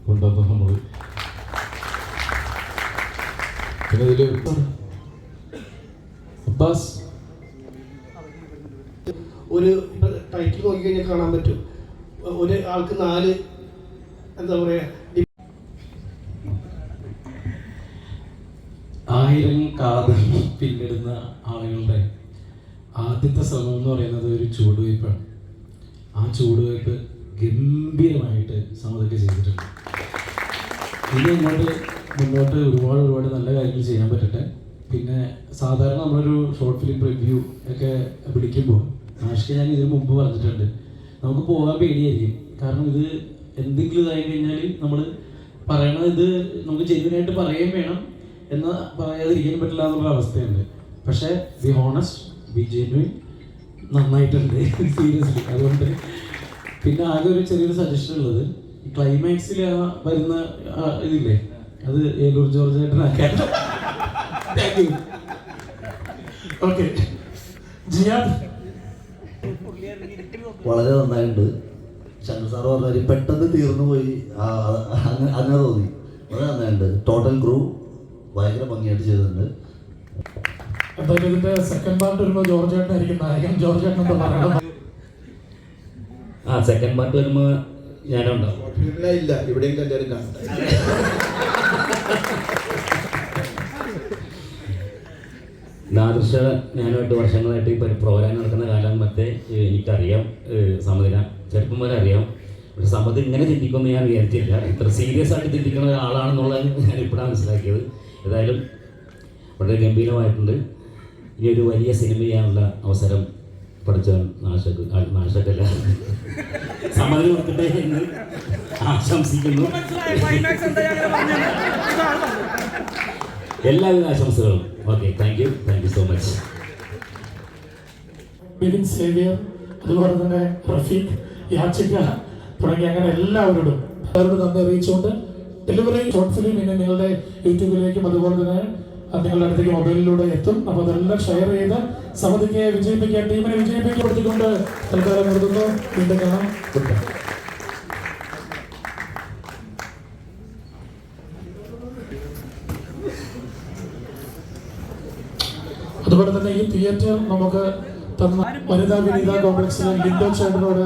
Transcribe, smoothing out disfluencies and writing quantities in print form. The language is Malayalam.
കൊണ്ടുവന്നു നമ്മൾ. പിന്നെ ഇതിൽ അബ്ബാസ് ഒരു ടൈറ്റിൽ നോക്കിക്കഴിഞ്ഞാൽ കാണാൻ പറ്റും, ഒരു ആൾക്ക് 4 എന്താ പറയുക 1000 കാതൽ പിന്നിടുന്ന ആളുകളുടെ ആദ്യത്തെ ശ്രമം എന്ന് പറയുന്നത് ഒരു ചുവടുവയ്പ്പാണ്. ആ ചുവടുവയ്പ്പ് ഗംഭീരമായിട്ട് സമതൊക്കെ ചെയ്തിട്ടുണ്ട്. ഇനി മുന്നോട്ട് ഒരുപാട് നല്ല കാര്യങ്ങൾ ചെയ്യാൻ പറ്റട്ടെ. പിന്നെ സാധാരണ നമ്മളൊരു ഷോർട്ട് ഫിലിം റിവ്യൂ ഒക്കെ പിടിക്കുമ്പോൾ ആഷിക്ക് ഞാൻ ഇതിന് മുമ്പ് പറഞ്ഞിട്ടുണ്ട്, നമുക്ക് പോകാൻ പേടിയായിരിക്കും. കാരണം ഇത് എന്തെങ്കിലും ഇതായി കഴിഞ്ഞാൽ നമ്മൾ പറയണത് ഇത് നമുക്ക് ജെന്യുവനായിട്ട് പറയുകയും വേണം, എന്നാൽ പറയാതിരിക്കാൻ പറ്റില്ല എന്നുള്ള അവസ്ഥയുണ്ട്. പക്ഷേ ബി ഹോണസ്റ്റ്, ബി ജെന്യുവൻ, നന്നായിട്ടുണ്ട് സീരിയസ്ലി. അതുകൊണ്ട് പിന്നെ ആകെ ഒരു ചെറിയൊരു സജഷൻ ഉള്ളത്, ഈ ക്ലൈമാക്സിൽ വരുന്ന ഇതില്ലേ, അത് ഏലൂർ ജോർജ് ചേട്ടനാക്കാൻ. ഓക്കെ. ജിയാദ് വളരെ നന്നായിട്ടുണ്ട്. ശങ്കർ സാർ പറഞ്ഞാൽ പെട്ടെന്ന് തീർന്നു പോയി, അങ്ങനെ തോന്നി. വളരെ നന്നായിട്ടുണ്ട്. ടോട്ടൽ ക്രൂ ഭയങ്കര ഭംഗിയായിട്ട് ചെയ്തിട്ടുണ്ട്. എന്തായാലും ഇതിന്റെ സെക്കൻഡ് പാർട്ട് വരുമ്പോൾ ജോർജ് ചേട്ടനായിരിക്കും നായകൻ. ജോർജ് ചേട്ടൻ എന്താ പറയണം? സെക്കൻഡ് പാർട്ട് വരുമ്പോൾ ഞാനുണ്ടാവും. ഇല്ല, ഇവിടെയും എല്ലാവരും കാണും. നാദൃശ ഞാനുമായിട്ട് വർഷങ്ങളായിട്ട് ഇപ്പോൾ ഒരു പ്രോഗ്രാം നടക്കുന്ന കാലം മറ്റേ എനിക്കറിയാം. സമതിന ചെറുപ്പം വരെ അറിയാം. പക്ഷെ സമത് ഇങ്ങനെ ചിന്തിക്കുമെന്ന് ഞാൻ വിചാരിച്ചില്ല. ഇത്ര സീരിയസ് ആയിട്ട് ചിന്തിക്കുന്ന ഒരാളാണെന്നുള്ളത് ഞാൻ ഇപ്പോഴാണ് മനസ്സിലാക്കിയത്. ഏതായാലും വളരെ ഗംഭീരമായിട്ടുണ്ട്. ഇനി ഒരു വലിയ സിനിമ ചെയ്യാനുള്ള അവസരം പഠിച്ചവൻ നാശക്കല്ല സമതിന് കൊടുക്കട്ടെ എന്ന് ആശംസിക്കുന്നു. എല്ലാവിധ ആശംസകളും. Okay, thank you so much. Bibin Xavier, അതുപോലെ തന്നെ റഫീഖ്, യാച്ചിക തുടങ്ങി അങ്ങനെ എല്ലാവരോടും നന്ദി അറിയിച്ചുകൊണ്ട് ഡെലിവറി ഷോർട്ട് ഫിലിം ഇനി നിങ്ങളുടെ യൂട്യൂബിലേക്കും അതുപോലെ തന്നെ നിങ്ങളുടെ അടുത്തേക്ക് മൊബൈലിലൂടെ എത്തും. അപ്പോൾ അതെല്ലാം ഷെയർ ചെയ്ത് സമതിക്ക് വിജയിപ്പിക്കാൻ, ടീമിനെ വിജയിപ്പിക്കപ്പെടുത്തിക്കൊണ്ട് തൽക്കാലം നിർത്തുന്നു. വീണ്ടും കാണാം. Good bye. അതുപോലെ തന്നെ ഈ തിയേറ്റർ നമുക്ക് തന്ന വനിതാ വിനീത കോംപ്ലക്സിലെ ലിൻഡോ ചേട്ടനോട്